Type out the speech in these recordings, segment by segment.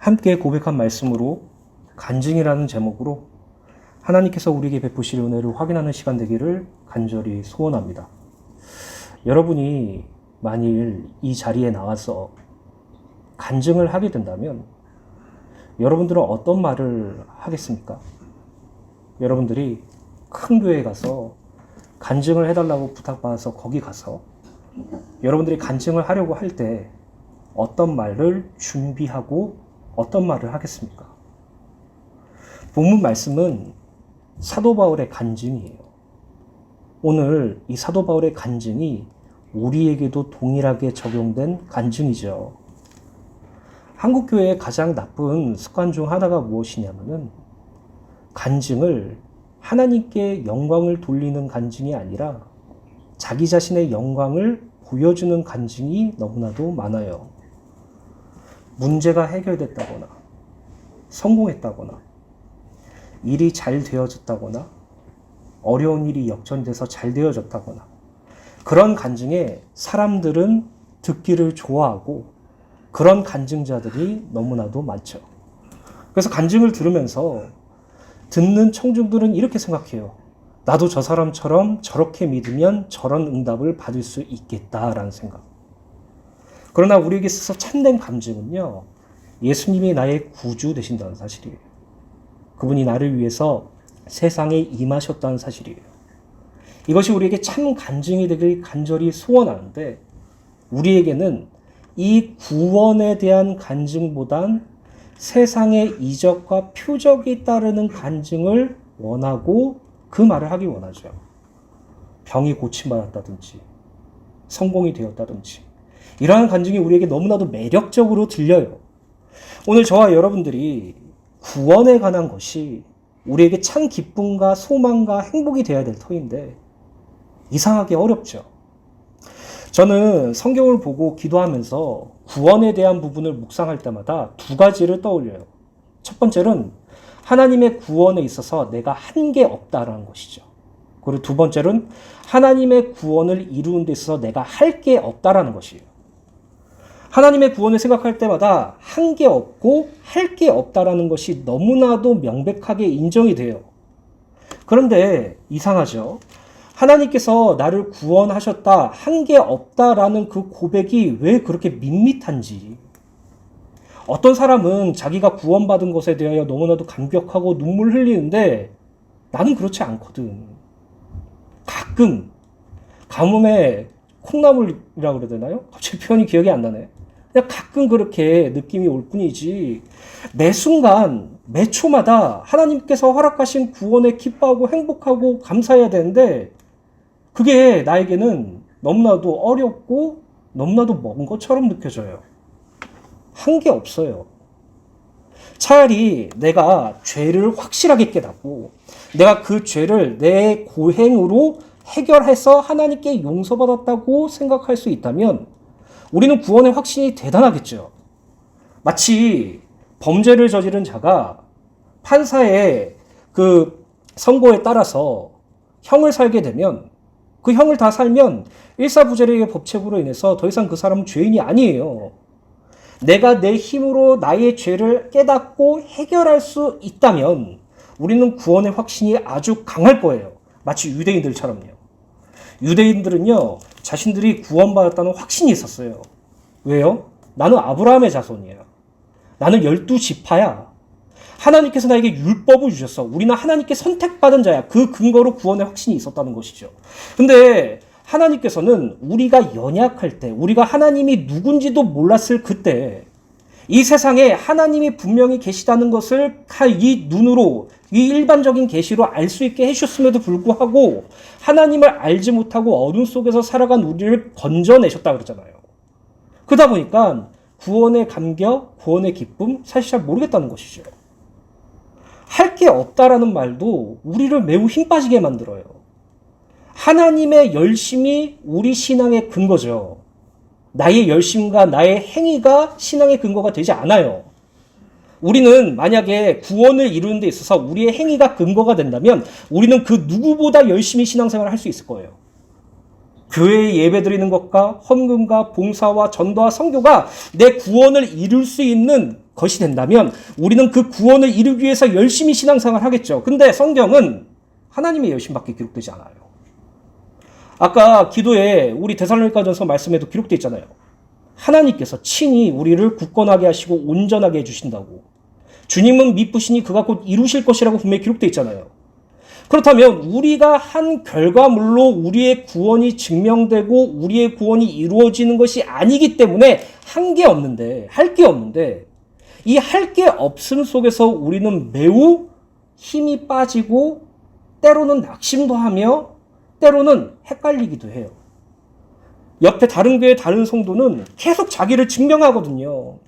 함께 고백한 말씀으로 간증이라는 제목으로 하나님께서 우리에게 베푸실 은혜를 확인하는 시간 되기를 간절히 소원합니다. 여러분이 만일 이 자리에 나와서 간증을 하게 된다면 여러분들은 어떤 말을 하겠습니까? 여러분들이 큰 교회에 가서 간증을 해달라고 부탁받아서 거기 가서 여러분들이 간증을 하려고 할 때 어떤 말을 준비하고 어떤 말을 하겠습니까? 본문 말씀은 사도 바울의 간증이에요. 오늘 이 사도 바울의 간증이 우리에게도 동일하게 적용된 간증이죠. 한국교회의 가장 나쁜 습관 중 하나가 무엇이냐면은 간증을 하나님께 영광을 돌리는 간증이 아니라 자기 자신의 영광을 보여주는 간증이 너무나도 많아요. 문제가 해결됐다거나 성공했다거나 일이 잘 되어졌다거나 어려운 일이 역전돼서 잘 되어졌다거나 그런 간증에 사람들은 듣기를 좋아하고 그런 간증자들이 너무나도 많죠. 그래서 간증을 들으면서 듣는 청중들은 이렇게 생각해요. 나도 저 사람처럼 저렇게 믿으면 저런 응답을 받을 수 있겠다라는 생각. 그러나 우리에게 있어서 참된 간증은요, 예수님이 나의 구주 되신다는 사실이에요. 그분이 나를 위해서 세상에 임하셨다는 사실이에요. 이것이 우리에게 참 간증이 되길 간절히 소원하는데 우리에게는 이 구원에 대한 간증보단 세상의 이적과 표적이 따르는 간증을 원하고 그 말을 하기 원하죠. 병이 고침받았다든지 성공이 되었다든지 이러한 간증이 우리에게 너무나도 매력적으로 들려요. 오늘 저와 여러분들이 구원에 관한 것이 우리에게 참 기쁨과 소망과 행복이 되어야 될 터인데 이상하게 어렵죠. 저는 성경을 보고 기도하면서 구원에 대한 부분을 묵상할 때마다 두 가지를 떠올려요. 첫 번째는 하나님의 구원에 있어서 내가 한 게 없다라는 것이죠. 그리고 두 번째는 하나님의 구원을 이루는 데 있어서 내가 할 게 없다라는 것이에요. 하나님의 구원을 생각할 때마다 한 게 없고 할 게 없다라는 것이 너무나도 명백하게 인정이 돼요. 그런데 이상하죠. 하나님께서 나를 구원하셨다, 한 게 없다라는 그 고백이 왜 그렇게 밋밋한지. 어떤 사람은 자기가 구원받은 것에 대하여 너무나도 감격하고 눈물 흘리는데 나는 그렇지 않거든. 가끔 가뭄에 콩나물이라고 그래야 되나요? 갑자기 표현이 기억이 안 나네. 그냥 가끔 그렇게 느낌이 올 뿐이지 매 순간 매 초마다 하나님께서 허락하신 구원에 기뻐하고 행복하고 감사해야 되는데 그게 나에게는 너무나도 어렵고 너무나도 먼 것처럼 느껴져요. 한 게 없어요. 차라리 내가 죄를 확실하게 깨닫고 내가 그 죄를 내 고행으로 해결해서 하나님께 용서받았다고 생각할 수 있다면 우리는 구원의 확신이 대단하겠죠. 마치 범죄를 저지른 자가 판사의 그 선고에 따라서 형을 살게 되면 그 형을 다 살면 일사부재의 법칙으로 인해서 더 이상 그 사람은 죄인이 아니에요. 내가 내 힘으로 나의 죄를 깨닫고 해결할 수 있다면 우리는 구원의 확신이 아주 강할 거예요. 마치 유대인들처럼요. 유대인들은요, 자신들이 구원받았다는 확신이 있었어요. 왜요? 나는 아브라함의 자손이에요. 나는 12지파야. 하나님께서 나에게 율법을 주셨어. 우리는 하나님께 선택받은 자야. 그 근거로 구원의 확신이 있었다는 것이죠. 근데 하나님께서는 우리가 연약할 때, 우리가 하나님이 누군지도 몰랐을 그때, 이 세상에 하나님이 분명히 계시다는 것을 이 눈으로, 이 일반적인 계시로 알 수 있게 해주셨음에도 불구하고 하나님을 알지 못하고 어둠 속에서 살아간 우리를 건져내셨다 그러잖아요. 그러다 보니까 구원의 감격, 구원의 기쁨 사실 잘 모르겠다는 것이죠. 할 게 없다라는 말도 우리를 매우 힘 빠지게 만들어요. 하나님의 열심이 우리 신앙의 근거죠. 나의 열심과 나의 행위가 신앙의 근거가 되지 않아요. 우리는 만약에 구원을 이루는 데 있어서 우리의 행위가 근거가 된다면 우리는 그 누구보다 열심히 신앙생활을 할 수 있을 거예요. 교회에 예배드리는 것과 헌금과 봉사와 전도와 선교가 내 구원을 이룰 수 있는 것이 된다면 우리는 그 구원을 이루기 위해서 열심히 신앙생활을 하겠죠. 근데 성경은 하나님의 열심밖에 기록되지 않아요. 아까 기도에 우리 데살로니가전서 말씀에도 기록되어 있잖아요. 하나님께서 친히 우리를 굳건하게 하시고 온전하게 해주신다고. 주님은 미쁘시니 그가 곧 이루실 것이라고 분명히 기록되어 있잖아요. 그렇다면 우리가 한 결과물로 우리의 구원이 증명되고 우리의 구원이 이루어지는 것이 아니기 때문에 할 게 없는데 이 할 게 없음 속에서 우리는 매우 힘이 빠지고 때로는 낙심도 하며 때로는 헷갈리기도 해요. 옆에 다른 교회 다른 성도는 계속 자기를 증명하거든요.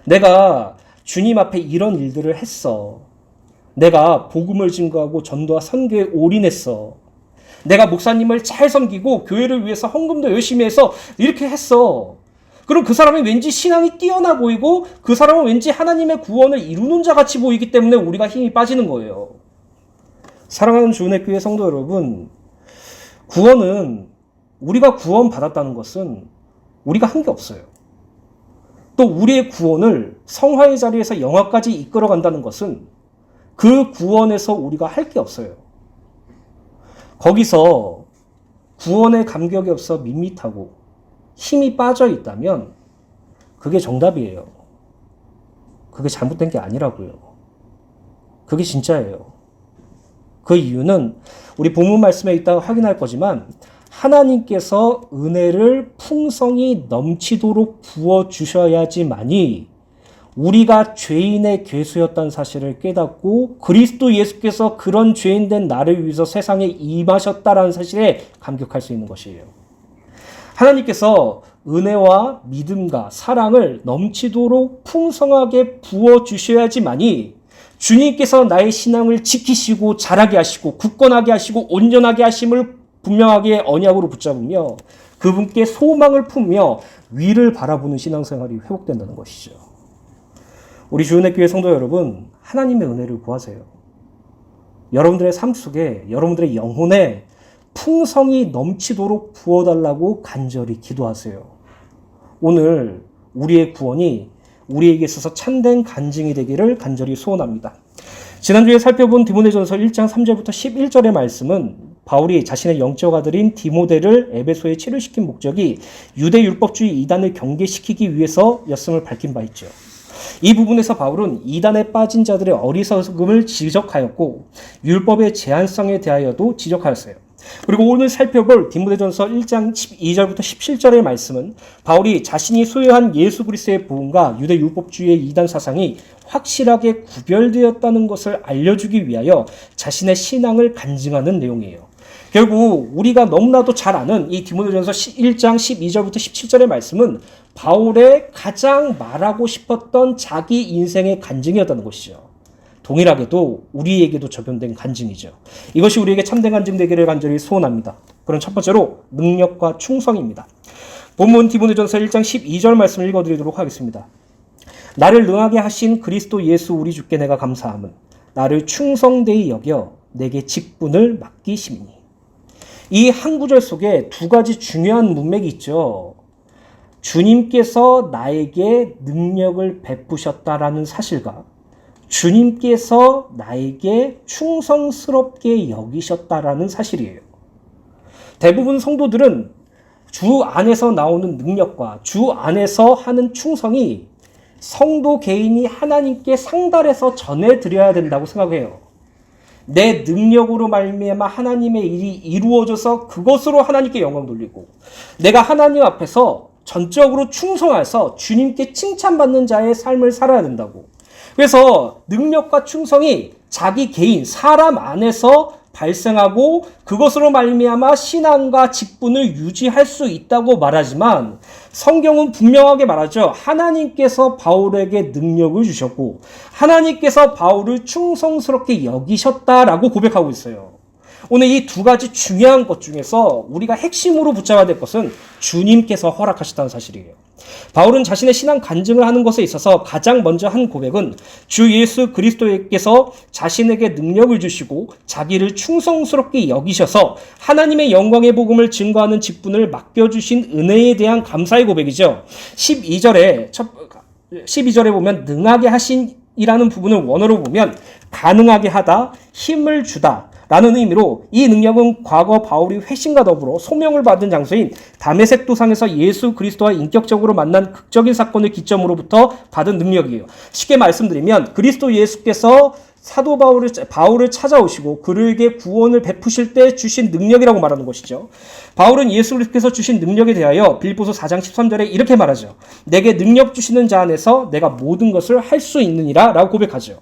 내가 주님 앞에 이런 일들을 했어. 내가 복음을 증거하고 전도와 선교에 올인했어. 내가 목사님을 잘 섬기고 교회를 위해서 헌금도 열심히 해서 이렇게 했어. 그럼 그 사람이 왠지 신앙이 뛰어나 보이고 그 사람은 왠지 하나님의 구원을 이루는 자 같이 보이기 때문에 우리가 힘이 빠지는 거예요. 사랑하는 주은혜 교회 성도 여러분, 구원은 우리가 구원 받았다는 것은 우리가 한 게 없어요. 또 우리의 구원을 성화의 자리에서 영화까지 이끌어 간다는 것은 그 구원에서 우리가 할 게 없어요. 거기서 구원의 감격이 없어 밋밋하고 힘이 빠져 있다면 그게 정답이에요. 그게 잘못된 게 아니라고요. 그게 진짜예요. 그 이유는 우리 본문 말씀에 있다가 확인할 거지만 하나님께서 은혜를 풍성히 넘치도록 부어주셔야지만이 우리가 죄인의 괴수였다는 사실을 깨닫고 그리스도 예수께서 그런 죄인된 나를 위해서 세상에 임하셨다라는 사실에 감격할 수 있는 것이에요. 하나님께서 은혜와 믿음과 사랑을 넘치도록 풍성하게 부어주셔야지만이 주님께서 나의 신앙을 지키시고 자라게 하시고 굳건하게 하시고 온전하게 하심을 분명하게 언약으로 붙잡으며 그분께 소망을 품며 위를 바라보는 신앙생활이 회복된다는 것이죠. 우리 주은혜 교회 성도 여러분, 하나님의 은혜를 구하세요. 여러분들의 삶 속에 여러분들의 영혼에 풍성이 넘치도록 부어달라고 간절히 기도하세요. 오늘 우리의 구원이 우리에게 있어서 참된 간증이 되기를 간절히 소원합니다. 지난주에 살펴본 디모데전서 1장 3절부터 11절의 말씀은 바울이 자신의 영적 아들인 디모데를 에베소에 체류시킨 목적이 유대 율법주의 이단을 경계시키기 위해서였음을 밝힌 바 있죠. 이 부분에서 바울은 이단에 빠진 자들의 어리석음을 지적하였고 율법의 제한성에 대하여도 지적하였어요. 그리고 오늘 살펴볼 디모데전서 1장 12절부터 17절의 말씀은 바울이 자신이 소유한 예수 그리스도의 복음과 유대 율법주의의 이단 사상이 확실하게 구별되었다는 것을 알려주기 위하여 자신의 신앙을 간증하는 내용이에요. 결국 우리가 너무나도 잘 아는 이 디모데전서 1장 12절부터 17절의 말씀은 바울의 가장 말하고 싶었던 자기 인생의 간증이었다는 것이죠. 동일하게도 우리에게도 적용된 간증이죠. 이것이 우리에게 참된 간증 되기를 간절히 소원합니다. 그럼 첫 번째로 능력과 충성입니다. 본문 디모데전서 1장 12절 말씀을 읽어드리도록 하겠습니다. 나를 능하게 하신 그리스도 예수 우리 주께 내가 감사함은 나를 충성되이 여겨 내게 직분을 맡기심이니. 이 한 구절 속에 두 가지 중요한 문맥이 있죠. 주님께서 나에게 능력을 베푸셨다라는 사실과 주님께서 나에게 충성스럽게 여기셨다라는 사실이에요. 대부분 성도들은 주 안에서 나오는 능력과 주 안에서 하는 충성이 성도 개인이 하나님께 상달해서 전해드려야 된다고 생각해요. 내 능력으로 말미암아 하나님의 일이 이루어져서 그것으로 하나님께 영광 돌리고 내가 하나님 앞에서 전적으로 충성해서 주님께 칭찬받는 자의 삶을 살아야 된다고. 그래서 능력과 충성이 자기 개인, 사람 안에서 발생하고 그것으로 말미암아 신앙과 직분을 유지할 수 있다고 말하지만 성경은 분명하게 말하죠. 하나님께서 바울에게 능력을 주셨고 하나님께서 바울을 충성스럽게 여기셨다라고 고백하고 있어요. 오늘 이 두 가지 중요한 것 중에서 우리가 핵심으로 붙잡아야 될 것은 주님께서 허락하셨다는 사실이에요. 바울은 자신의 신앙 간증을 하는 것에 있어서 가장 먼저 한 고백은 주 예수 그리스도께서 자신에게 능력을 주시고 자기를 충성스럽게 여기셔서 하나님의 영광의 복음을 증거하는 직분을 맡겨주신 은혜에 대한 감사의 고백이죠. 12절에 12절에 보면 능하게 하신이라는 부분을 원어로 보면 가능하게 하다, 힘을 주다 라는 의미로 이 능력은 과거 바울이 회심과 더불어 소명을 받은 장소인 다메섹 도상에서 예수 그리스도와 인격적으로 만난 극적인 사건을 기점으로부터 받은 능력이에요. 쉽게 말씀드리면 그리스도 예수께서 사도 바울을 찾아오시고 그에게 구원을 베푸실 때 주신 능력이라고 말하는 것이죠. 바울은 예수 그리스도께서 주신 능력에 대하여 빌립보서 4장 13절에 이렇게 말하죠. 내게 능력 주시는 자 안에서 내가 모든 것을 할 수 있느니라 라고 고백하죠.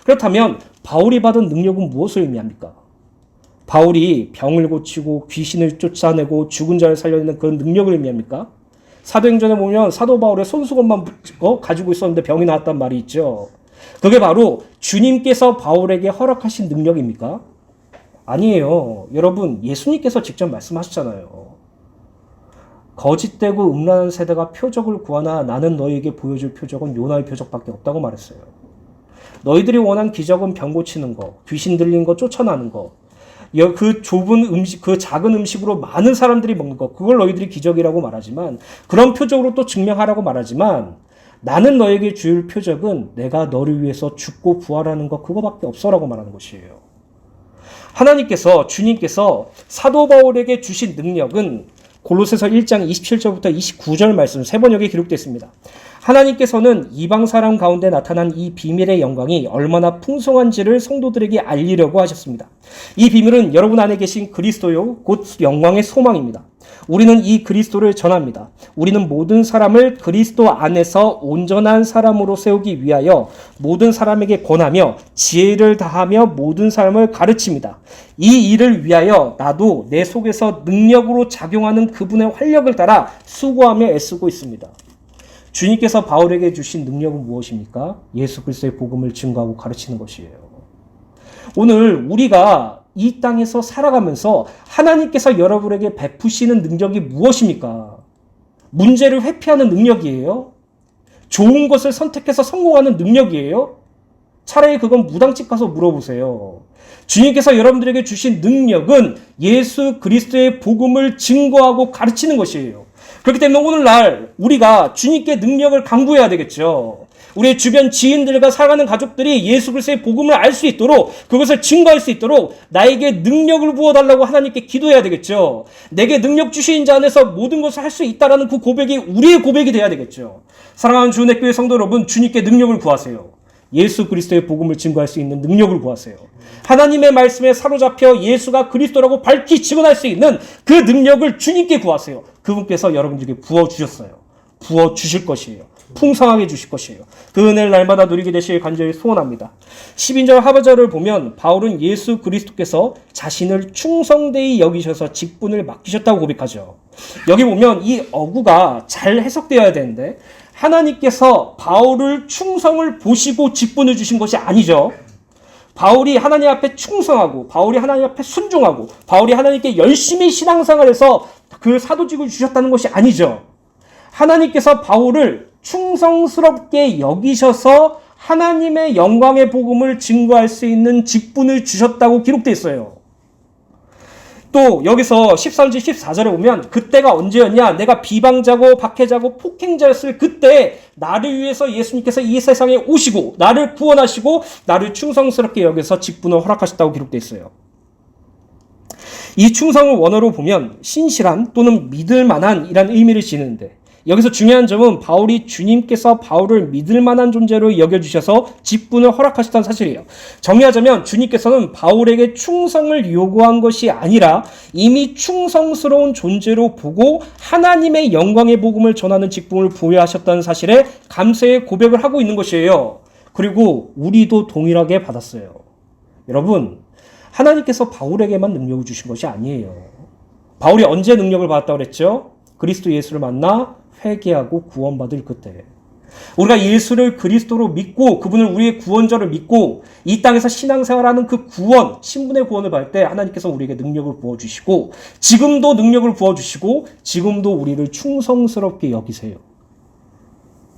그렇다면 바울이 받은 능력은 무엇을 의미합니까? 바울이 병을 고치고 귀신을 쫓아내고 죽은 자를 살려내는 그런 능력을 의미합니까? 사도행전에 보면 사도 바울의 손수건만 가지고 있었는데 병이 나았단 말이 있죠. 그게 바로 주님께서 바울에게 허락하신 능력입니까? 아니에요. 여러분, 예수님께서 직접 말씀하셨잖아요. 거짓되고 음란한 세대가 표적을 구하나 나는 너희에게 보여줄 표적은 요나의 표적밖에 없다고 말했어요. 너희들이 원한 기적은 병 고치는 거, 귀신 들린 거 쫓아나는 거, 그 좁은 음식, 그 작은 음식으로 많은 사람들이 먹는 것, 그걸 너희들이 기적이라고 말하지만, 그런 표적으로 또 증명하라고 말하지만, 나는 너에게 줄 표적은 내가 너를 위해서 죽고 부활하는 것, 그거밖에 없어라고 말하는 것이에요. 하나님께서, 주님께서 사도 바울에게 주신 능력은 골로새서 1장 27절부터 29절 말씀 세 번역에 기록되어 있습니다. 하나님께서는 이방 사람 가운데 나타난 이 비밀의 영광이 얼마나 풍성한지를 성도들에게 알리려고 하셨습니다. 이 비밀은 여러분 안에 계신 그리스도요, 곧 영광의 소망입니다. 우리는 이 그리스도를 전합니다. 우리는 모든 사람을 그리스도 안에서 온전한 사람으로 세우기 위하여 모든 사람에게 권하며 지혜를 다하며 모든 사람을 가르칩니다. 이 일을 위하여 나도 내 속에서 능력으로 작용하는 그분의 활력을 따라 수고하며 애쓰고 있습니다. 주님께서 바울에게 주신 능력은 무엇입니까? 예수 그리스도의 복음을 증거하고 가르치는 것이에요. 오늘 우리가 이 땅에서 살아가면서 하나님께서 여러분에게 베푸시는 능력이 무엇입니까? 문제를 회피하는 능력이에요? 좋은 것을 선택해서 성공하는 능력이에요? 차라리 그건 무당집 가서 물어보세요. 주님께서 여러분들에게 주신 능력은 예수 그리스도의 복음을 증거하고 가르치는 것이에요. 그렇기 때문에 오늘날 우리가 주님께 능력을 강구해야 되겠죠. 우리의 주변 지인들과 살아가는 가족들이 예수 그리스도의 복음을 알 수 있도록, 그것을 증거할 수 있도록 나에게 능력을 부어달라고 하나님께 기도해야 되겠죠. 내게 능력 주신 자 안에서 모든 것을 할 수 있다라는 그 고백이 우리의 고백이 돼야 되겠죠. 사랑하는 주은혜교회 성도 여러분, 주님께 능력을 구하세요. 예수 그리스도의 복음을 증거할 수 있는 능력을 구하세요. 하나님의 말씀에 사로잡혀 예수가 그리스도라고 밝히 증언할 수 있는 그 능력을 주님께 구하세요. 그분께서 여러분들에게 부어주셨어요. 부어주실 것이에요. 풍성하게 주실 것이에요. 그 은혜를 날마다 누리게 되시길 간절히 소원합니다. 12절 하반절을 보면 바울은 예수 그리스도께서 자신을 충성되이 여기셔서 직분을 맡기셨다고 고백하죠. 여기 보면 이 어구가 잘 해석되어야 되는데 하나님께서 바울을 충성을 보시고 직분을 주신 것이 아니죠. 바울이 하나님 앞에 충성하고 바울이 하나님 앞에 순종하고 바울이 하나님께 열심히 신앙생활해서 그 사도직을 주셨다는 것이 아니죠. 하나님께서 바울을 충성스럽게 여기셔서 하나님의 영광의 복음을 증거할 수 있는 직분을 주셨다고 기록되어 있어요. 또 여기서 13절 14절에 보면 그때가 언제였냐? 내가 비방자고 박해자고 폭행자였을 그때 나를 위해서 예수님께서 이 세상에 오시고 나를 구원하시고 나를 충성스럽게 여겨서 직분을 허락하셨다고 기록되어 있어요. 이 충성을 원어로 보면 신실한 또는 믿을 만한 이란 의미를 지니는데 여기서 중요한 점은 바울이 주님께서 바울을 믿을 만한 존재로 여겨주셔서 직분을 허락하셨다는 사실이에요. 정리하자면 주님께서는 바울에게 충성을 요구한 것이 아니라 이미 충성스러운 존재로 보고 하나님의 영광의 복음을 전하는 직분을 부여하셨다는 사실에 감사의 고백을 하고 있는 것이에요. 그리고 우리도 동일하게 받았어요. 여러분, 하나님께서 바울에게만 능력을 주신 것이 아니에요. 바울이 언제 능력을 받았다고 그랬죠? 그리스도 예수를 만나 회개하고 구원받을 그때. 우리가 예수를 그리스도로 믿고 그분을 우리의 구원자로 믿고 이 땅에서 신앙생활하는 그 구원, 신분의 구원을 받을 때 하나님께서 우리에게 능력을 부어주시고 지금도 능력을 부어주시고 지금도 우리를 충성스럽게 여기세요.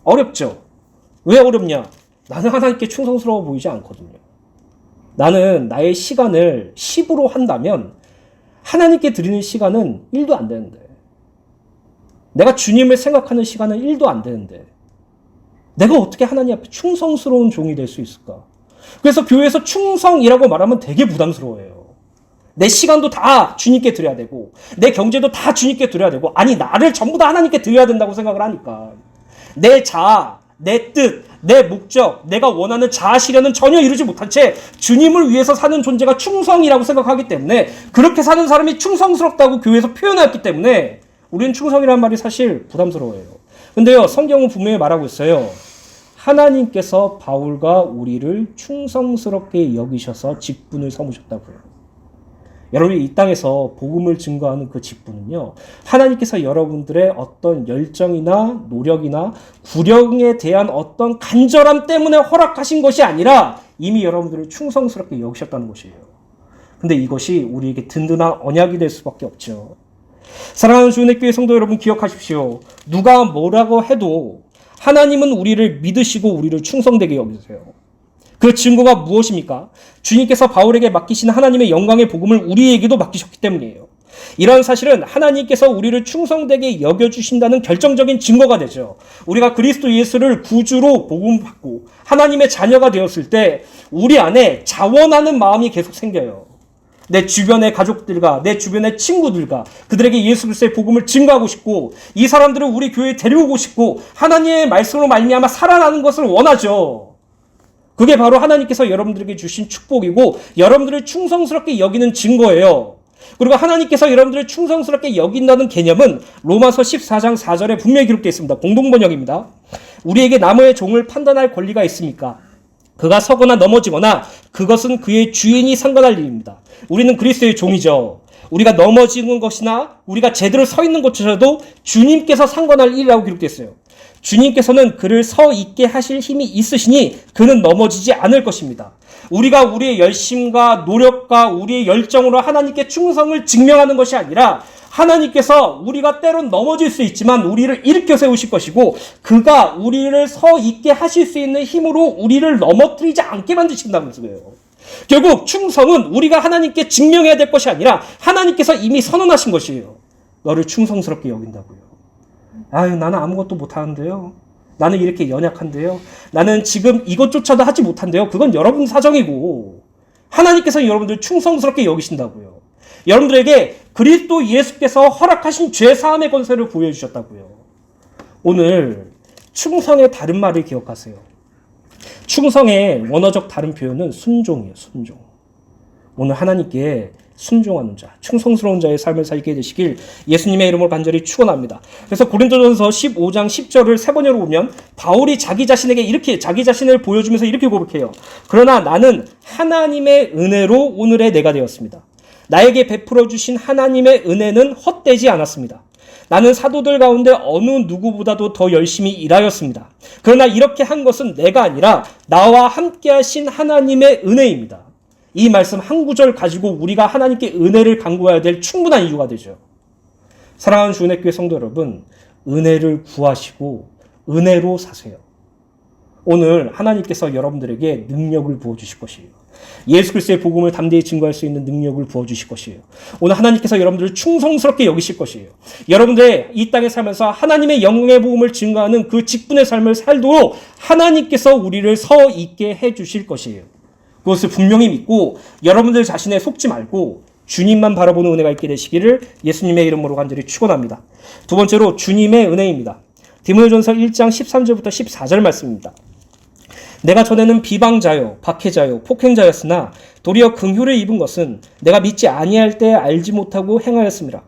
어렵죠? 왜 어렵냐? 나는 하나님께 충성스러워 보이지 않거든요. 나는 나의 시간을 10으로 한다면 하나님께 드리는 시간은 1도 안 되는데 내가 주님을 생각하는 시간은 1도 안 되는데 내가 어떻게 하나님 앞에 충성스러운 종이 될 수 있을까? 그래서 교회에서 충성이라고 말하면 되게 부담스러워해요. 내 시간도 다 주님께 드려야 되고 내 경제도 다 주님께 드려야 되고 아니 나를 전부 다 하나님께 드려야 된다고 생각을 하니까 내 자아, 내 뜻, 내 목적, 내가 원하는 자아 실현은 전혀 이루지 못한 채 주님을 위해서 사는 존재가 충성이라고 생각하기 때문에 그렇게 사는 사람이 충성스럽다고 교회에서 표현했기 때문에 우리는 충성이라는 말이 사실 부담스러워요. 근데요, 성경은 분명히 말하고 있어요. 하나님께서 바울과 우리를 충성스럽게 여기셔서 직분을 삼으셨다고요. 여러분이 이 땅에서 복음을 증거하는 그 직분은요, 하나님께서 여러분들의 어떤 열정이나 노력이나 구령에 대한 어떤 간절함 때문에 허락하신 것이 아니라 이미 여러분들을 충성스럽게 여기셨다는 것이에요. 근데 이것이 우리에게 든든한 언약이 될 수밖에 없죠. 사랑하는 주은혜 교회 성도 여러분, 기억하십시오. 누가 뭐라고 해도 하나님은 우리를 믿으시고 우리를 충성되게 여기세요. 그 증거가 무엇입니까? 주님께서 바울에게 맡기신 하나님의 영광의 복음을 우리에게도 맡기셨기 때문이에요. 이런 사실은 하나님께서 우리를 충성되게 여겨주신다는 결정적인 증거가 되죠. 우리가 그리스도 예수를 구주로 복음받고 하나님의 자녀가 되었을 때 우리 안에 자원하는 마음이 계속 생겨요. 내 주변의 가족들과 내 주변의 친구들과 그들에게 예수 그리스도의 복음을 증거하고 싶고 이 사람들을 우리 교회에 데려오고 싶고 하나님의 말씀으로 말미암아 살아나는 것을 원하죠. 그게 바로 하나님께서 여러분들에게 주신 축복이고 여러분들을 충성스럽게 여기는 증거예요. 그리고 하나님께서 여러분들을 충성스럽게 여긴다는 개념은 로마서 14장 4절에 분명히 기록되어 있습니다. 공동번역입니다. 우리에게 남의 종을 판단할 권리가 있습니까? 그가 서거나 넘어지거나 그것은 그의 주인이 상관할 일입니다. 우리는 그리스도의 종이죠. 우리가 넘어지는 것이나 우리가 제대로 서 있는 것조차도 주님께서 상관할 일이라고 기록되어 있어요. 주님께서는 그를 서 있게 하실 힘이 있으시니 그는 넘어지지 않을 것입니다. 우리가 우리의 열심과 노력과 우리의 열정으로 하나님께 충성을 증명하는 것이 아니라 하나님께서 우리가 때론 넘어질 수 있지만 우리를 일으켜 세우실 것이고 그가 우리를 서 있게 하실 수 있는 힘으로 우리를 넘어뜨리지 않게 만드신다면서요. 결국 충성은 우리가 하나님께 증명해야 될 것이 아니라 하나님께서 이미 선언하신 것이에요. 너를 충성스럽게 여긴다고요. 아유, 나는 아무것도 못하는데요. 나는 이렇게 연약한데요. 나는 지금 이것조차도 하지 못한데요. 그건 여러분 사정이고 하나님께서 여러분들 충성스럽게 여기신다고요. 여러분들에게 그리스도 예수께서 허락하신 죄사함의 권세를 보여주셨다고요. 오늘 충성의 다른 말을 기억하세요. 충성의 원어적 다른 표현은 순종이에요. 순종. 오늘 하나님께 순종하는 자, 충성스러운 자의 삶을 살게 되시길 예수님의 이름으로 간절히 축원합니다. 그래서 고린도전서 15장 10절을 세 번째로 보면 바울이 자기 자신에게 이렇게 자기 자신을 보여주면서 이렇게 고백해요. 그러나 나는 하나님의 은혜로 오늘의 내가 되었습니다. 나에게 베풀어 주신 하나님의 은혜는 헛되지 않았습니다. 나는 사도들 가운데 어느 누구보다도 더 열심히 일하였습니다. 그러나 이렇게 한 것은 내가 아니라 나와 함께 하신 하나님의 은혜입니다. 이 말씀 한 구절 가지고 우리가 하나님께 은혜를 간구해야 될 충분한 이유가 되죠. 사랑하는 주은혜 교회 성도 여러분, 은혜를 구하시고 은혜로 사세요. 오늘 하나님께서 여러분들에게 능력을 부어주실 것이에요. 예수 그리스도의 복음을 담대히 증거할 수 있는 능력을 부어주실 것이에요. 오늘 하나님께서 여러분들을 충성스럽게 여기실 것이에요. 여러분들의 이 땅에 살면서 하나님의 영광의 복음을 증거하는 그 직분의 삶을 살도록 하나님께서 우리를 서 있게 해주실 것이에요. 그것을 분명히 믿고 여러분들 자신에 속지 말고 주님만 바라보는 은혜가 있게 되시기를 예수님의 이름으로 간절히 축원합니다. 두 번째로 주님의 은혜입니다. 디모데전서 1장 13절부터 14절 말씀입니다. 내가 전에는 비방자요, 박해자요, 폭행자였으나 도리어 긍휼을 입은 것은 내가 믿지 아니할 때 알지 못하고 행하였습니다.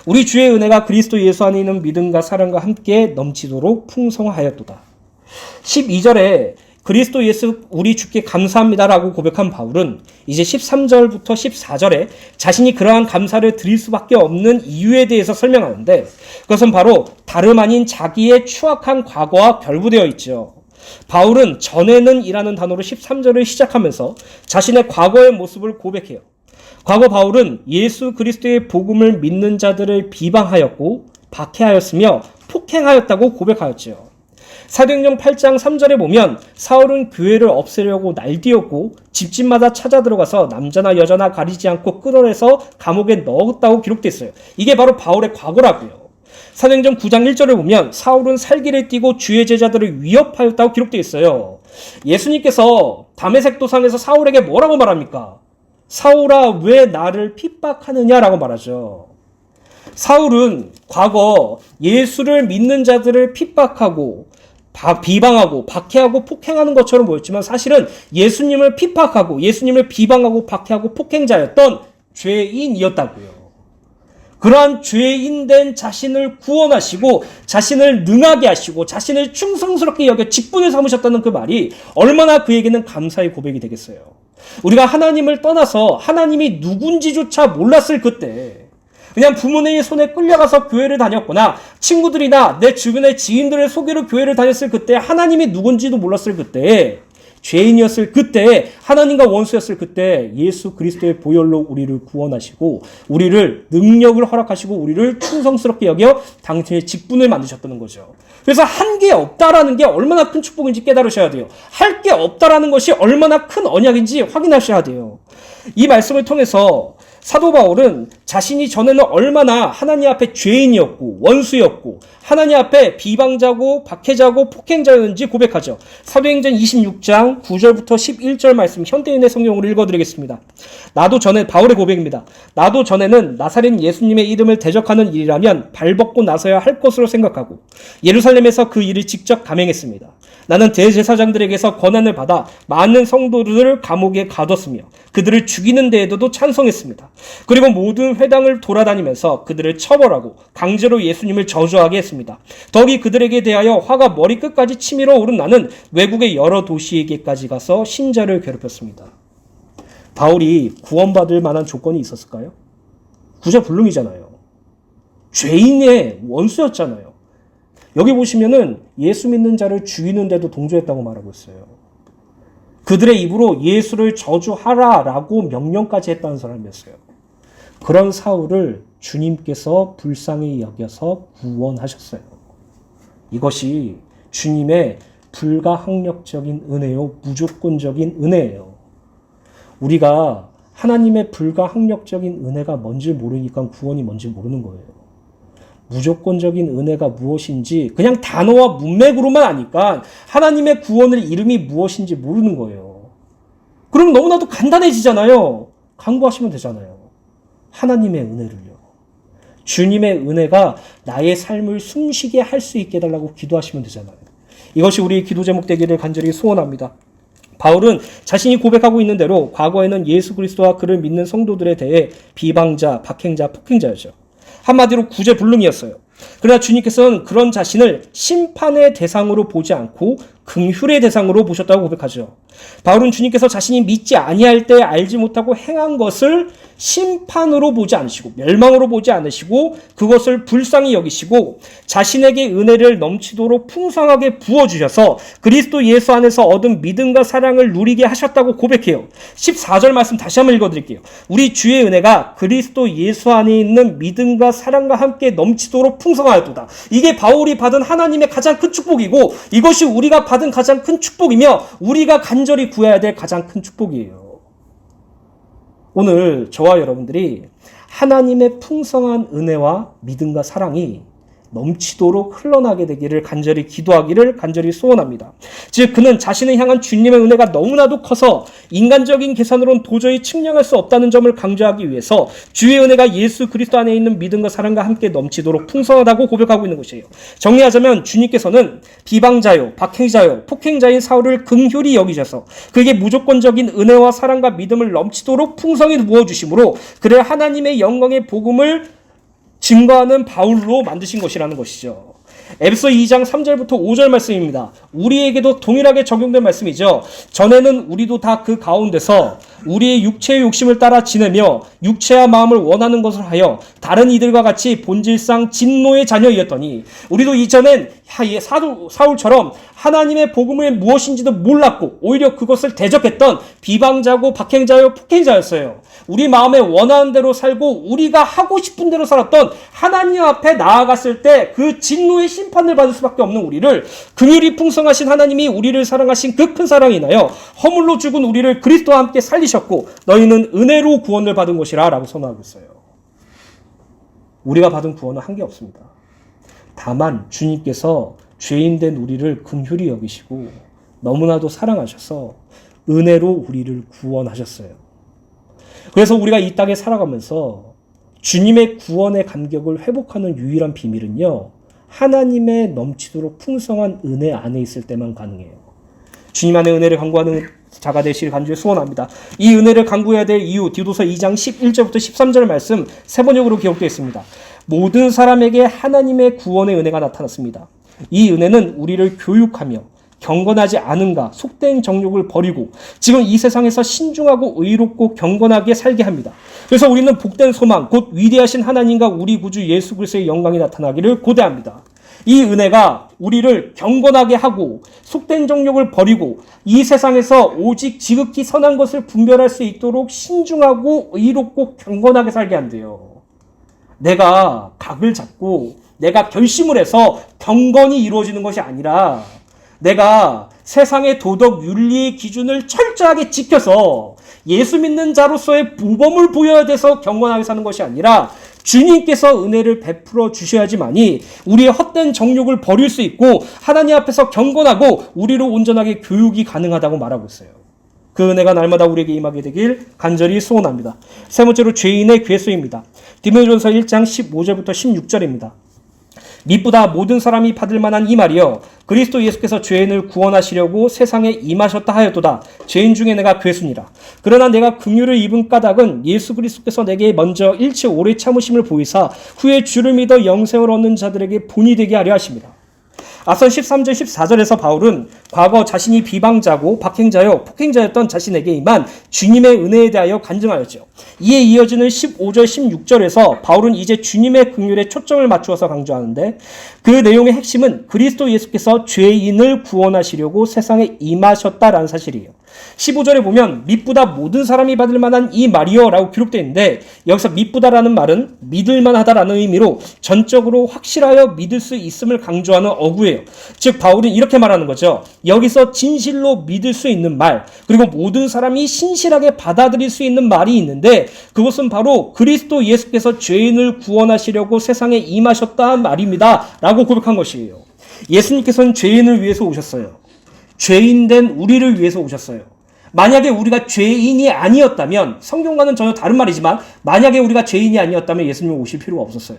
우리 주의 은혜가 그리스도 예수 안에 있는 믿음과 사랑과 함께 넘치도록 풍성하였도다. 12절에 그리스도 예수 우리 주께 감사합니다라고 고백한 바울은 이제 13절부터 14절에 자신이 그러한 감사를 드릴 수밖에 없는 이유에 대해서 설명하는데 그것은 바로 다름 아닌 자기의 추악한 과거와 결부되어 있죠. 바울은 전에는 이라는 단어로 13절을 시작하면서 자신의 과거의 모습을 고백해요. 과거 바울은 예수 그리스도의 복음을 믿는 자들을 비방하였고 박해하였으며 폭행하였다고 고백하였지요. 사도행전 8장 3절에 보면 사울은 교회를 없애려고 날뛰었고 집집마다 찾아 들어가서 남자나 여자나 가리지 않고 끌어내서 감옥에 넣었다고 기록되어 있어요. 이게 바로 바울의 과거라고요. 사도행전 9장 1절을 보면 사울은 살기를 띠고 주의 제자들을 위협하였다고 기록되어 있어요. 예수님께서 다메섹 도상에서 사울에게 뭐라고 말합니까? 사울아, 왜 나를 핍박하느냐라고 말하죠. 사울은 과거 예수를 믿는 자들을 핍박하고 비방하고 박해하고 폭행하는 것처럼 보였지만 사실은 예수님을 핍박하고 예수님을 비방하고 박해하고 폭행자였던 죄인이었다고요. 그러한 죄인된 자신을 구원하시고 자신을 능하게 하시고 자신을 충성스럽게 여겨 직분을 삼으셨다는 그 말이 얼마나 그에게는 감사의 고백이 되겠어요. 우리가 하나님을 떠나서 하나님이 누군지조차 몰랐을 그때, 그냥 부모님의 손에 끌려가서 교회를 다녔거나 친구들이나 내 주변의 지인들의 소개로 교회를 다녔을 그때, 하나님이 누군지도 몰랐을 그때, 죄인이었을 그때, 하나님과 원수였을 그때 예수 그리스도의 보혈로 우리를 구원하시고 우리를 능력을 허락하시고 우리를 충성스럽게 여겨 당신의 직분을 만드셨다는 거죠. 그래서 한 게 없다라는 게 얼마나 큰 축복인지 깨달으셔야 돼요. 할 게 없다라는 것이 얼마나 큰 언약인지 확인하셔야 돼요. 이 말씀을 통해서 사도 바울은 자신이 전에는 얼마나 하나님 앞에 죄인이었고 원수였고 하나님 앞에 비방자고 박해자고 폭행자였는지 고백하죠. 사도행전 26장 9절부터 11절 말씀 현대인의 성경으로 읽어드리겠습니다. 바울의 고백입니다. 나도 전에는 나사렛 예수님의 이름을 대적하는 일이라면 발벗고 나서야 할 것으로 생각하고 예루살렘에서 그 일을 직접 감행했습니다. 나는 대제사장들에게서 권한을 받아 많은 성도들을 감옥에 가뒀으며 그들을 죽이는 데에도 찬성했습니다. 그리고 모든 회당을 돌아다니면서 그들을 처벌하고 강제로 예수님을 저주하게 했습니다. 더욱이 그들에게 대하여 화가 머리끝까지 치밀어 오른 나는 외국의 여러 도시에게까지 가서 신자를 괴롭혔습니다. 바울이 구원받을 만한 조건이 있었을까요? 구제불능이잖아요. 죄인의 원수였잖아요. 여기 보시면은 예수 믿는 자를 죽이는데도 동조했다고 말하고 있어요. 그들의 입으로 예수를 저주하라라고 명령까지 했다는 사람이었어요. 그런 사울을 주님께서 불쌍히 여겨서 구원하셨어요. 이것이 주님의 불가항력적인 은혜요, 무조건적인 은혜예요. 우리가 하나님의 불가항력적인 은혜가 뭔지 모르니까 구원이 뭔지 모르는 거예요. 무조건적인 은혜가 무엇인지 그냥 단어와 문맥으로만 아니까 하나님의 구원의 이름이 무엇인지 모르는 거예요. 그럼 너무나도 간단해지잖아요. 간구하시면 되잖아요. 하나님의 은혜를요. 주님의 은혜가 나의 삶을 숨쉬게 할 수 있게 해달라고 기도하시면 되잖아요. 이것이 우리의 기도 제목 되기를 간절히 소원합니다. 바울은 자신이 고백하고 있는 대로 과거에는 예수 그리스도와 그를 믿는 성도들에 대해 비방자, 박행자, 폭행자였죠. 한마디로 구제불능이었어요. 그러나 주님께서는 그런 자신을 심판의 대상으로 보지 않고 긍휼의 대상으로 보셨다고 고백하죠. 바울은 주님께서 자신이 믿지 아니할 때 알지 못하고 행한 것을 심판으로 보지 않으시고 멸망으로 보지 않으시고 그것을 불쌍히 여기시고 자신에게 은혜를 넘치도록 풍성하게 부어주셔서 그리스도 예수 안에서 얻은 믿음과 사랑을 누리게 하셨다고 고백해요. 14절 말씀 다시 한번 읽어드릴게요. 우리 주의 은혜가 그리스도 예수 안에 있는 믿음과 사랑과 함께 넘치도록 풍성하였도다. 이게 바울이 받은 하나님의 가장 큰 축복이고 이것이 우리가 받은 가장 큰 축복이며 우리가 간절히 구해야 될 가장 큰 축복이에요. 오늘 저와 여러분들이 하나님의 풍성한 은혜와 믿음과 사랑이 넘치도록 흘러나게 되기를 간절히 기도하기를 간절히 소원합니다. 즉 그는 자신을 향한 주님의 은혜가 너무나도 커서 인간적인 계산으로는 도저히 측량할 수 없다는 점을 강조하기 위해서 주의 은혜가 예수 그리스도 안에 있는 믿음과 사랑과 함께 넘치도록 풍성하다고 고백하고 있는 것이에요. 정리하자면 주님께서는 비방자요, 박행자요, 폭행자인 사울을 긍휼히 여기셔서 그에게 무조건적인 은혜와 사랑과 믿음을 넘치도록 풍성히 부어주심으로 그를 하나님의 영광의 복음을 증거하는 바울로 만드신 것이라는 것이죠. 에베소 2장 3절부터 5절 말씀입니다. 우리에게도 동일하게 적용된 말씀이죠. 전에는 우리도 다 그 가운데서 우리의 육체의 욕심을 따라 지내며 육체와 마음을 원하는 것을 하여 다른 이들과 같이 본질상 진노의 자녀이었더니 우리도 이전엔 사울처럼 하나님의 복음이 무엇인지도 몰랐고 오히려 그것을 대적했던 비방자고 박행자요 폭행자였어요. 우리 마음에 원하는 대로 살고 우리가 하고 싶은 대로 살았던 하나님 앞에 나아갔을 때 그 진노의 심판을 받을 수밖에 없는 우리를 긍휼이 풍성하신 하나님이 우리를 사랑하신 그 큰 사랑이 인하여 허물로 죽은 우리를 그리스도와 함께 살리셨고 너희는 은혜로 구원을 받은 것이라 라고 선언하고 있어요. 우리가 받은 구원은 한 게 없습니다. 다만 주님께서 죄인된 우리를 긍휼히 여기시고 너무나도 사랑하셔서 은혜로 우리를 구원하셨어요. 그래서 우리가 이 땅에 살아가면서 주님의 구원의 감격을 회복하는 유일한 비밀은요, 하나님의 넘치도록 풍성한 은혜 안에 있을 때만 가능해요. 주님 안에 은혜를 간구하는 자가 되시길 간절히 소원합니다. 이 은혜를 간구해야 될 이유, 디도서 2장 11절부터 13절 말씀 세 번역으로 기록되어 있습니다. 모든 사람에게 하나님의 구원의 은혜가 나타났습니다. 이 은혜는 우리를 교육하며 경건하지 않은가 속된 정욕을 버리고 지금 이 세상에서 신중하고 의롭고 경건하게 살게 합니다. 그래서 우리는 복된 소망, 곧 위대하신 하나님과 우리 구주 예수 그리스도의 영광이 나타나기를 고대합니다. 이 은혜가 우리를 경건하게 하고 속된 정욕을 버리고 이 세상에서 오직 지극히 선한 것을 분별할 수 있도록 신중하고 의롭고 경건하게 살게 한대요. 내가 각을 잡고 내가 결심을 해서 경건이 이루어지는 것이 아니라 내가 세상의 도덕 윤리의 기준을 철저하게 지켜서 예수 믿는 자로서의 모범을 보여야 돼서 경건하게 사는 것이 아니라 주님께서 은혜를 베풀어 주셔야지만이 우리의 헛된 정욕을 버릴 수 있고 하나님 앞에서 경건하고 우리로 온전하게 교육이 가능하다고 말하고 있어요. 그 은혜가 날마다 우리에게 임하게 되길 간절히 소원합니다. 세 번째로 죄인의 괴수입니다. 디모데전서 1장 15절부터 16절입니다. 미쁘다 모든 사람이 받을 만한 이 말이여 그리스도 예수께서 죄인을 구원하시려고 세상에 임하셨다 하였도다. 죄인 중에 내가 괴수니라. 그러나 내가 긍휼을 입은 까닭은 예수 그리스도께서 내게 먼저 일체 오래 참으심을 보이사 후에 주를 믿어 영생을 얻는 자들에게 본이 되게 하려 하십니다. 앞선 13절 14절에서 바울은 과거 자신이 비방자고 박행자요 폭행자였던 자신에게 임한 주님의 은혜에 대하여 간증하였죠. 이에 이어지는 15절 16절에서 바울은 이제 주님의 긍휼에 초점을 맞추어서 강조하는데 그 내용의 핵심은 그리스도 예수께서 죄인을 구원하시려고 세상에 임하셨다라는 사실이에요. 15절에 보면 미쁘다 모든 사람이 받을 만한 이 말이여 라고 기록되어 있는데 여기서 미쁘다라는 말은 믿을만하다라는 의미로 전적으로 확실하여 믿을 수 있음을 강조하는 어구예요. 즉 바울은 이렇게 말하는 거죠. 여기서 진실로 믿을 수 있는 말 그리고 모든 사람이 신실하게 받아들일 수 있는 말이 있는데 그것은 바로 그리스도 예수께서 죄인을 구원하시려고 세상에 임하셨다 말입니다 라고 고백한 것이에요. 예수님께서는 죄인을 위해서 오셨어요. 죄인된 우리를 위해서 오셨어요. 만약에 우리가 죄인이 아니었다면 성경과는 전혀 다른 말이지만 만약에 우리가 죄인이 아니었다면 예수님이 오실 필요가 없었어요.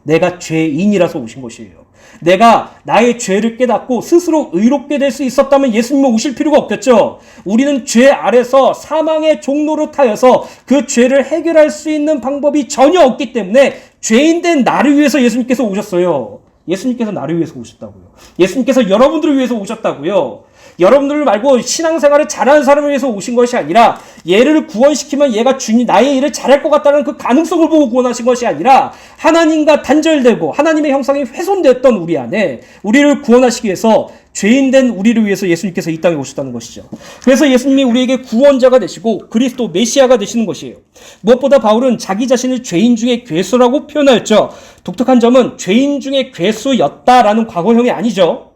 내가 죄인이라서 오신 것이에요. 내가 나의 죄를 깨닫고 스스로 의롭게 될 수 있었다면 예수님이 오실 필요가 없겠죠. 우리는 죄 아래서 사망의 종로로 타여서 그 죄를 해결할 수 있는 방법이 전혀 없기 때문에 죄인된 나를 위해서 예수님께서 오셨어요. 예수님께서 나를 위해서 오셨다고요. 예수님께서 여러분들을 위해서 오셨다고요. 여러분들 말고 신앙생활을 잘하는 사람을 위해서 오신 것이 아니라 얘를 구원시키면 얘가 나의 일을 잘할 것 같다는 그 가능성을 보고 구원하신 것이 아니라 하나님과 단절되고 하나님의 형상이 훼손되었던 우리 안에 우리를 구원하시기 위해서 죄인된 우리를 위해서 예수님께서 이 땅에 오셨다는 것이죠. 그래서 예수님이 우리에게 구원자가 되시고 그리스도 메시아가 되시는 것이에요. 무엇보다 바울은 자기 자신을 죄인 중에 괴수라고 표현하였죠. 독특한 점은 죄인 중에 괴수였다라는 과거형이 아니죠.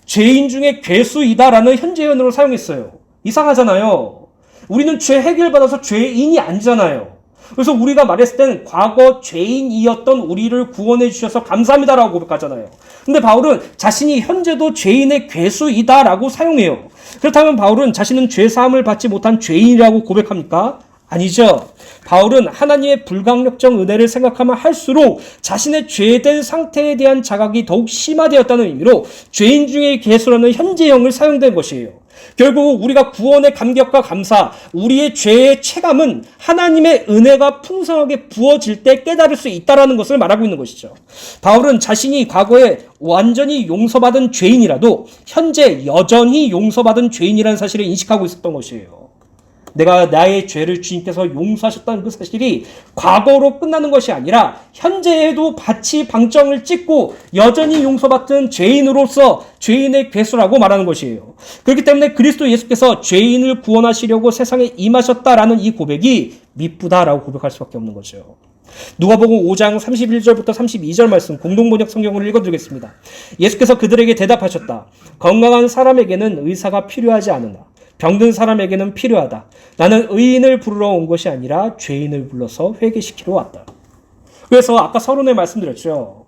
죄인 중에 괴수이다라는 현재형으로 사용했어요. 이상하잖아요. 우리는 죄 해결받아서 죄인이 아니잖아요. 그래서 우리가 말했을 때는 과거 죄인이었던 우리를 구원해 주셔서 감사합니다라고 고백하잖아요. 근데 바울은 자신이 현재도 죄인의 괴수이다라고 사용해요. 그렇다면 바울은 자신은 죄사함을 받지 못한 죄인이라고 고백합니까? 아니죠. 바울은 하나님의 불강력적 은혜를 생각하면 할수록 자신의 죄된 상태에 대한 자각이 더욱 심화되었다는 의미로 죄인 중에 괴수라는 현재형을 사용된 것이에요. 결국 우리가 구원의 감격과 감사, 우리의 죄의 체감은 하나님의 은혜가 풍성하게 부어질 때 깨달을 수 있다는 것을 말하고 있는 것이죠. 바울은 자신이 과거에 완전히 용서받은 죄인이라도 현재 여전히 용서받은 죄인이라는 사실을 인식하고 있었던 것이에요. 내가 나의 죄를 주님께서 용서하셨다는 그 사실이 과거로 끝나는 것이 아니라 현재에도 같이 방점을 찍고 여전히 용서받은 죄인으로서 죄인의 괴수라고 말하는 것이에요. 그렇기 때문에 그리스도 예수께서 죄인을 구원하시려고 세상에 임하셨다라는 이 고백이 미쁘다라고 고백할 수밖에 없는 거죠. 누가복음 5장 31절부터 32절 말씀 공동번역 성경을 읽어드리겠습니다. 예수께서 그들에게 대답하셨다. 건강한 사람에게는 의사가 필요하지 않으나 병든 사람에게는 필요하다. 나는 의인을 부르러 온 것이 아니라 죄인을 불러서 회개시키러 왔다. 그래서 아까 서론에 말씀드렸죠.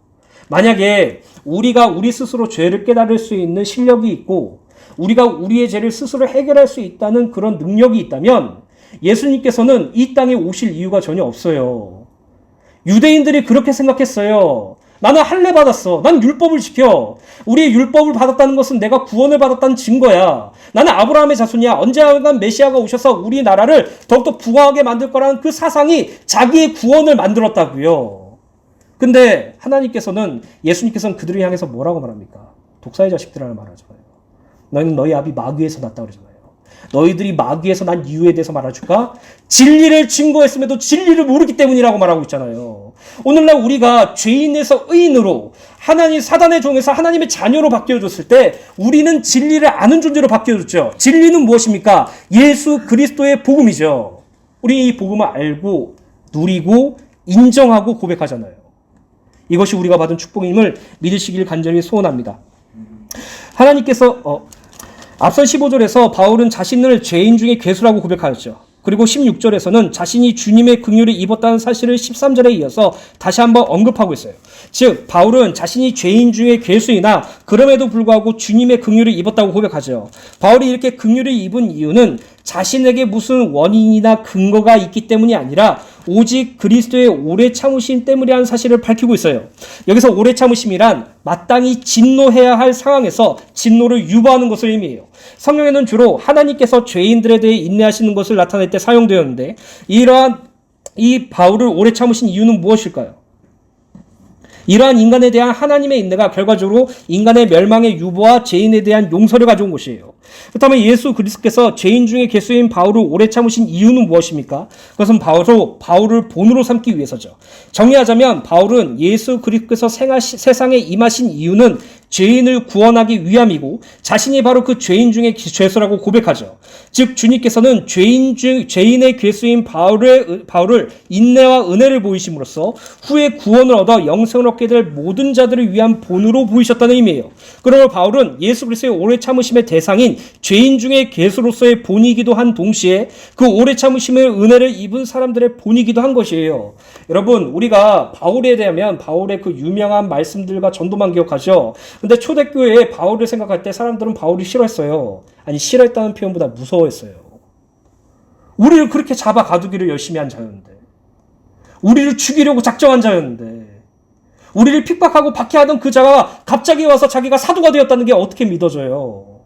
만약에 우리가 우리 스스로 죄를 깨달을 수 있는 실력이 있고 우리가 우리의 죄를 스스로 해결할 수 있다는 그런 능력이 있다면 예수님께서는 이 땅에 오실 이유가 전혀 없어요. 유대인들이 그렇게 생각했어요. 나는 할례 받았어. 난 율법을 지켜. 우리의 율법을 받았다는 것은 내가 구원을 받았다는 증거야. 나는 아브라함의 자손이야. 언젠간 메시아가 오셔서 우리나라를 더욱더 부강하게 만들 거라는 그 사상이 자기의 구원을 만들었다고요. 근데 하나님께서는, 예수님께서는 그들을 향해서 뭐라고 말합니까? 독사의 자식들이라고 말하잖아요. 너희는 너희 아비 마귀에서 났다 그러잖아요. 너희들이 마귀에서 난 이유에 대해서 말해줄까? 진리를 증거했음에도 진리를 모르기 때문이라고 말하고 있잖아요. 오늘날 우리가 죄인에서 의인으로, 하나님 사단의 종에서 하나님의 자녀로 바뀌어졌을 때 우리는 진리를 아는 존재로 바뀌어졌죠. 진리는 무엇입니까? 예수 그리스도의 복음이죠. 우리 이 복음을 알고 누리고 인정하고 고백하잖아요. 이것이 우리가 받은 축복임을 믿으시길 간절히 소원합니다. 하나님께서 앞선 15절에서 바울은 자신을 죄인 중에 괴수라고 고백하였죠. 그리고 16절에서는 자신이 주님의 긍휼을 입었다는 사실을 13절에 이어서 다시 한번 언급하고 있어요. 즉 바울은 자신이 죄인 중에 괴수이나 그럼에도 불구하고 주님의 긍휼을 입었다고 고백하죠. 바울이 이렇게 긍휼을 입은 이유는 자신에게 무슨 원인이나 근거가 있기 때문이 아니라 오직 그리스도의 오래 참으심 때문이라는 사실을 밝히고 있어요. 여기서 오래 참으심이란 마땅히 진노해야 할 상황에서 진노를 유보하는 것을 의미해요. 성경에는 주로 하나님께서 죄인들에 대해 인내하시는 것을 나타낼 때 사용되었는데 이러한 이 바울을 오래 참으신 이유는 무엇일까요? 이러한 인간에 대한 하나님의 인내가 결과적으로 인간의 멸망의 유보와 죄인에 대한 용서를 가져온 것이에요. 그렇다면 예수 그리스도께서 죄인 중에 괴수인 바울을 오래 참으신 이유는 무엇입니까? 그것은 바울을 본으로 삼기 위해서죠. 정리하자면 바울은 예수 그리스도께서 세상에 임하신 이유는 죄인을 구원하기 위함이고 자신이 바로 그 죄인 중에 죄수라고 고백하죠. 즉 주님께서는 죄인의 괴수인 바울을 인내와 은혜를 보이심으로써 후에 구원을 얻어 영생을 얻게 될 모든 자들을 위한 본으로 보이셨다는 의미예요. 그러므로 바울은 예수 그리스도의 오래 참으심의 대상인 죄인 중에 괴수로서의 본이기도 한 동시에 그 오래 참으심의 은혜를 입은 사람들의 본이기도 한 것이에요. 여러분 우리가 바울에 대하면 바울의 그 유명한 말씀들과 전도만 기억하죠. 근데 초대교회에 바울을 생각할 때 사람들은 바울이 싫어했어요. 아니 싫어했다는 표현보다 무서워했어요. 우리를 그렇게 잡아 가두기를 열심히 한 자였는데, 우리를 죽이려고 작정한 자였는데, 우리를 핍박하고 박해하던 그 자가 갑자기 와서 자기가 사도가 되었다는 게 어떻게 믿어져요?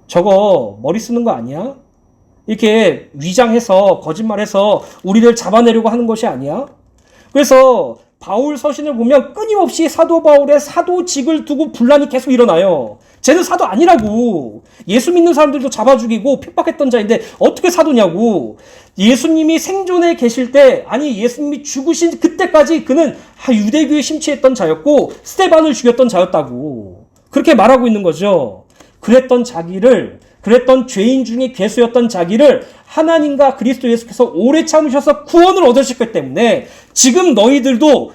저거 머리 쓰는 거 아니야? 이렇게 위장해서 거짓말해서 우리를 잡아내려고 하는 것이 아니야? 그래서 바울 서신을 보면 끊임없이 사도 바울의 사도직을 두고 분란이 계속 일어나요. 쟤는 사도 아니라고. 예수 믿는 사람들도 잡아 죽이고 핍박했던 자인데 어떻게 사도냐고. 예수님이 생존에 계실 때, 아니 예수님이 죽으신 그때까지 그는 유대교에 심취했던 자였고 스데반을 죽였던 자였다고. 그렇게 말하고 있는 거죠. 그랬던 죄인 중에 괴수였던 자기를 하나님과 그리스도 예수께서 오래 참으셔서 구원을 얻으셨기 때문에 지금 너희들도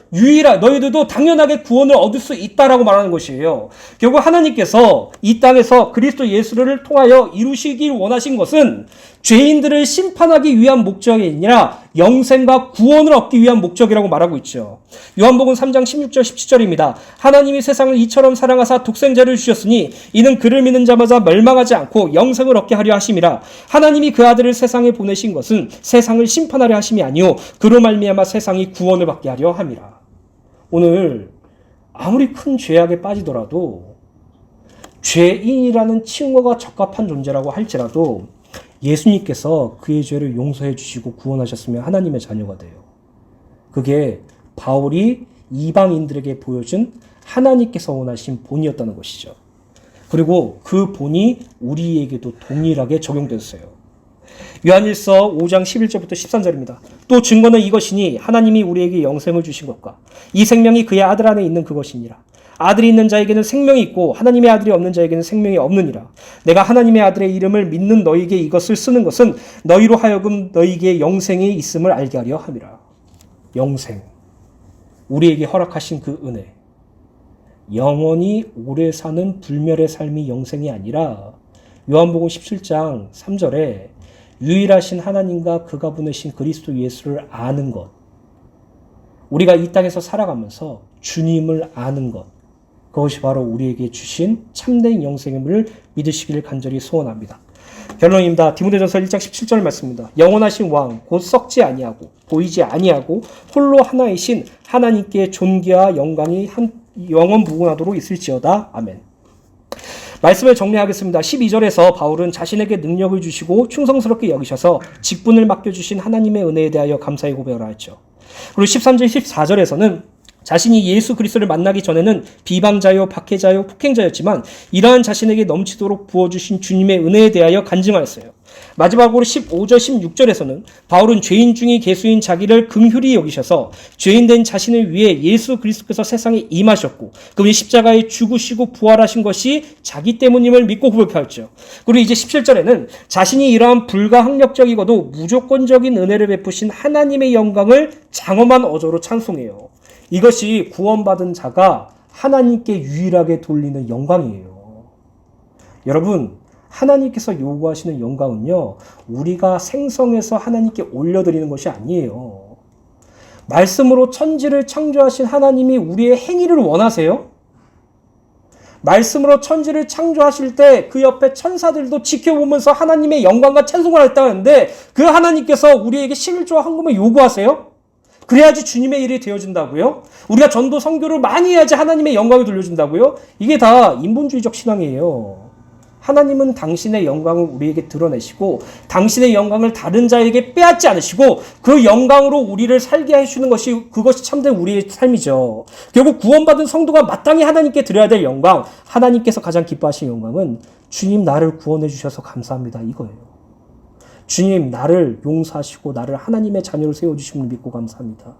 당연하게 구원을 얻을 수 있다라고 말하는 것이에요. 결국 하나님께서 이 땅에서 그리스도 예수를 통하여 이루시길 원하신 것은 죄인들을 심판하기 위한 목적이 아니라 영생과 구원을 얻기 위한 목적이라고 말하고 있죠. 요한복음 3장 16절 17절입니다. 하나님이 세상을 이처럼 사랑하사 독생자를 주셨으니 이는 그를 믿는 자마다 멸망하지 않고 영생을 얻게 하려 하심이라. 하나님이 그 아들을 세상에 보내신 것은 세상을 심판하려 하심이 아니요 그로 말미암아 세상이 구원을 받게 하려 함이라. 오늘 아무리 큰 죄악에 빠지더라도 죄인이라는 칭호가 적합한 존재라고 할지라도 예수님께서 그의 죄를 용서해 주시고 구원하셨으면 하나님의 자녀가 돼요. 그게 바울이 이방인들에게 보여준 하나님께서 원하신 본이었다는 것이죠. 그리고 그 본이 우리에게도 동일하게 적용됐어요. 요한일서 5장 11절부터 13절입니다. 또 증거는 이것이니 하나님이 우리에게 영생을 주신 것과 이 생명이 그의 아들 안에 있는 그것이니라. 아들이 있는 자에게는 생명이 있고 하나님의 아들이 없는 자에게는 생명이 없느니라. 내가 하나님의 아들의 이름을 믿는 너희에게 이것을 쓰는 것은 너희로 하여금 너희에게 영생이 있음을 알게 하려 함이라. 영생, 우리에게 허락하신 그 은혜, 영원히 오래 사는 불멸의 삶이 영생이 아니라 요한복음 17장 3절에 유일하신 하나님과 그가 보내신 그리스도 예수를 아는 것, 우리가 이 땅에서 살아가면서 주님을 아는 것, 그것이 바로 우리에게 주신 참된 영생임을 믿으시기를 간절히 소원합니다. 결론입니다. 디모데전서 1장 17절 말씀입니다. 영원하신 왕 곧 썩지 아니하고 보이지 아니하고 홀로 하나이신 하나님께 존귀와 영광이 영원 무궁하도록 있을지어다. 아멘. 말씀을 정리하겠습니다. 12절에서 바울은 자신에게 능력을 주시고 충성스럽게 여기셔서 직분을 맡겨주신 하나님의 은혜에 대하여 감사의 고백을 하였죠. 그리고 13절, 14절에서는 자신이 예수 그리스도를 만나기 전에는 비방자요, 박해자요, 폭행자였지만 이러한 자신에게 넘치도록 부어주신 주님의 은혜에 대하여 간증하였어요. 마지막으로 15절, 16절에서는 바울은 죄인 중에 괴수인 자기를 긍휼히 여기셔서 죄인된 자신을 위해 예수 그리스도께서 세상에 임하셨고 그분이 십자가에 죽으시고 부활하신 것이 자기 때문임을 믿고 고백하였죠. 그리고 이제 17절에는 자신이 이러한 불가항력적이고도 무조건적인 은혜를 베푸신 하나님의 영광을 장엄한 어조로 찬송해요. 이것이 구원받은 자가 하나님께 유일하게 돌리는 영광이에요. 여러분, 하나님께서 요구하시는 영광은요, 우리가 생성해서 하나님께 올려드리는 것이 아니에요. 말씀으로 천지를 창조하신 하나님이 우리의 행위를 원하세요? 말씀으로 천지를 창조하실 때 그 옆에 천사들도 지켜보면서 하나님의 영광과 찬송을 했다는데 그 하나님께서 우리에게 11조와 헌금을 요구하세요? 그래야지 주님의 일이 되어진다고요? 우리가 전도 선교를 많이 해야지 하나님의 영광을 돌려준다고요? 이게 다 인본주의적 신앙이에요. 하나님은 당신의 영광을 우리에게 드러내시고 당신의 영광을 다른 자에게 빼앗지 않으시고 그 영광으로 우리를 살게 해주시는 그것이 참된 우리의 삶이죠. 결국 구원받은 성도가 마땅히 하나님께 드려야 될 영광, 하나님께서 가장 기뻐하시는 영광은 주님 나를 구원해 주셔서 감사합니다, 이거예요. 주님 나를 용서하시고 나를 하나님의 자녀로 세워주심을 믿고 감사합니다.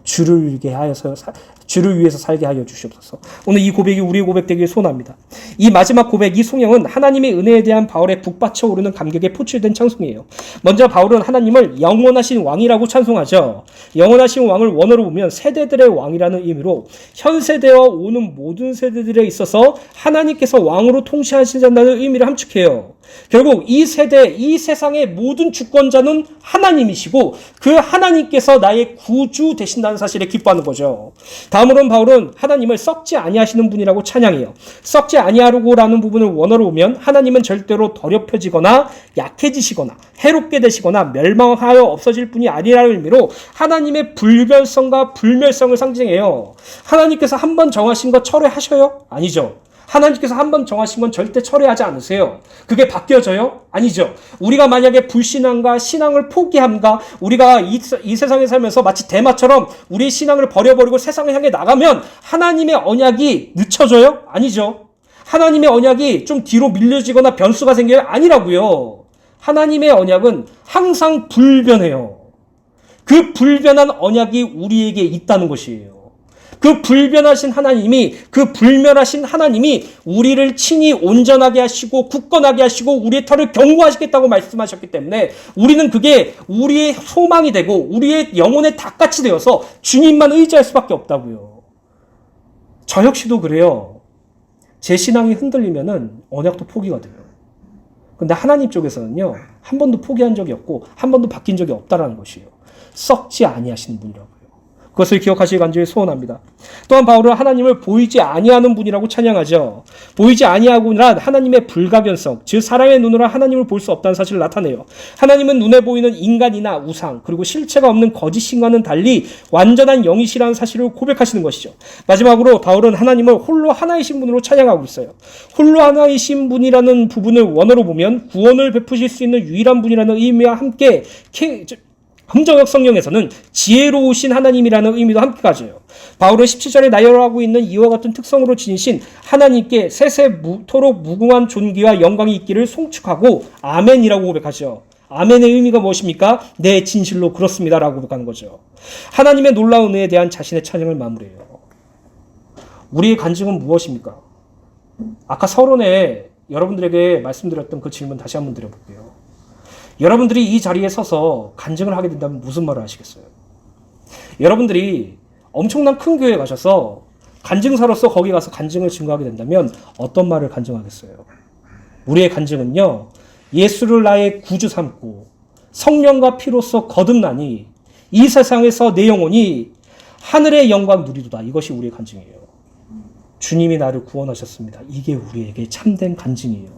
주를 위해서 살게 하여 주시옵소서. 오늘 이 고백이 우리의 고백 되길 소원합니다. 이 마지막 고백, 이 송영은 하나님의 은혜에 대한 바울의 북받쳐 오르는 감격에 포출된 찬송이에요. 먼저 바울은 하나님을 영원하신 왕이라고 찬송하죠. 영원하신 왕을 원어로 보면 세대들의 왕이라는 의미로 현 세대와 오는 모든 세대들에 있어서 하나님께서 왕으로 통치하신다는 의미를 함축해요. 결국 이 세대, 이 세상의 모든 주권자는 하나님이시고 그 하나님께서 나의 구주 되신다는 사실에 기뻐하는 거죠. 다음으로는 바울은 하나님을 썩지 아니하시는 분이라고 찬양해요. 썩지 아니하고라는 부분을 원어로 보면 하나님은 절대로 더럽혀지거나 약해지시거나 해롭게 되시거나 멸망하여 없어질 분이 아니라는 의미로 하나님의 불변성과 불멸성을 상징해요. 하나님께서 한번 정하신 거 철회하셔요? 아니죠. 하나님께서 한번 정하신 건 절대 철회하지 않으세요. 그게 바뀌어져요? 아니죠. 우리가 만약에 불신앙과 신앙을 포기함과 우리가 이 세상에 살면서 마치 대마처럼 우리의 신앙을 버려버리고 세상을 향해 나가면 하나님의 언약이 늦춰져요? 아니죠. 하나님의 언약이 좀 뒤로 밀려지거나 변수가 생겨요? 아니라고요. 하나님의 언약은 항상 불변해요. 그 불변한 언약이 우리에게 있다는 것이에요. 그 불변하신 하나님이, 그 불멸하신 하나님이 우리를 친히 온전하게 하시고 굳건하게 하시고 우리의 털을 견고하시겠다고 말씀하셨기 때문에 우리는 그게 우리의 소망이 되고 우리의 영혼의 닭같이 되어서 주님만 의지할 수밖에 없다고요. 저 역시도 그래요. 제 신앙이 흔들리면은 언약도 포기가 돼요. 근데 하나님 쪽에서는요, 한 번도 포기한 적이 없고 한 번도 바뀐 적이 없다라는 것이에요. 썩지 아니하시는 분이라고요. 그것을 기억하시길 간절히 소원합니다. 또한 바울은 하나님을 보이지 아니하는 분이라고 찬양하죠. 보이지 아니하고란 하나님의 불가변성, 즉 사람의 눈으로 하나님을 볼 수 없다는 사실을 나타내요. 하나님은 눈에 보이는 인간이나 우상, 그리고 실체가 없는 거짓 신과는 달리 완전한 영이시라는 사실을 고백하시는 것이죠. 마지막으로 바울은 하나님을 홀로 하나이신 분으로 찬양하고 있어요. 홀로 하나이신 분이라는 부분을 원어로 보면 구원을 베푸실 수 있는 유일한 분이라는 의미와 함께 함정역 성경에서는 지혜로우신 하나님이라는 의미도 함께 가져요. 바울은 17절에 나열하고 있는 이와 같은 특성으로 지니신 하나님께 세세토록 무궁한 존귀와 영광이 있기를 송축하고 아멘이라고 고백하죠. 아멘의 의미가 무엇입니까? 네, 진실로 그렇습니다라고 고백하는 거죠. 하나님의 놀라운 은혜에 대한 자신의 찬양을 마무리해요. 우리의 간증은 무엇입니까? 아까 서론에 여러분들에게 말씀드렸던 그 질문 다시 한번 드려볼게요. 여러분들이 이 자리에 서서 간증을 하게 된다면 무슨 말을 하시겠어요? 여러분들이 엄청난 큰 교회에 가셔서 간증사로서 거기 가서 간증을 증거하게 된다면 어떤 말을 간증하겠어요? 우리의 간증은요, 예수를 나의 구주 삼고 성령과 피로써 거듭나니 이 세상에서 내 영혼이 하늘의 영광 누리도다. 이것이 우리의 간증이에요. 주님이 나를 구원하셨습니다. 이게 우리에게 참된 간증이에요.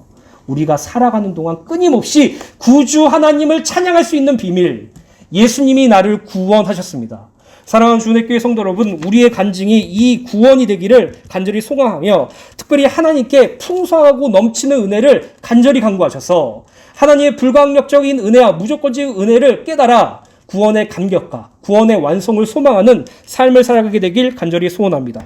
우리가 살아가는 동안 끊임없이 구주 하나님을 찬양할 수 있는 비밀, 예수님이 나를 구원하셨습니다. 사랑하는 주은혜교회 성도 여러분, 우리의 간증이 이 구원이 되기를 간절히 소망하며 특별히 하나님께 풍성하고 넘치는 은혜를 간절히 간구하셔서 하나님의 불가항력적인 은혜와 무조건적인 은혜를 깨달아 구원의 감격과 구원의 완성을 소망하는 삶을 살아가게 되길 간절히 소원합니다.